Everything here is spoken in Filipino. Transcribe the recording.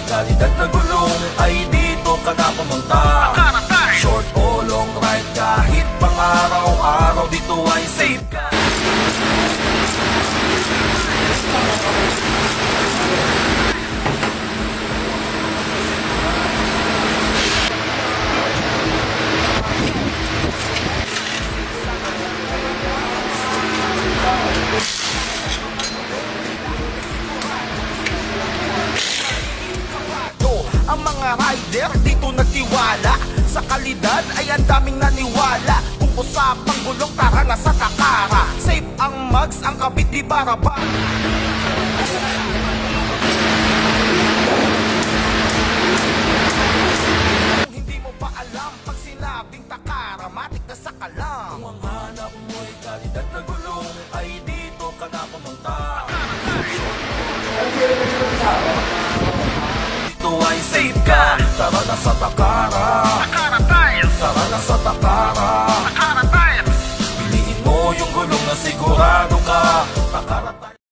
kalidad na gulong ay dito ka na pumunta. Short o long ride kahit pang araw-araw dito ay safe ka. Ang mga rider dito nagtiwala sa kalidad ay ang daming naniwala. Kung usapang gulong tara na sa Takara. Safe ang mags, ang kapit di baraba. Kung hindi mo pa alam pag sinabing Takara, matik na sa kalam. Kung ang hanap mo'y kalidad na gulong ay dito ka na pumunta. Dito ay safe ka. Tara na sa Takara. Takara Tires. Tara na sa Takara. Takara Tires. Piliin mo yung gulong na sigurado ka. Takara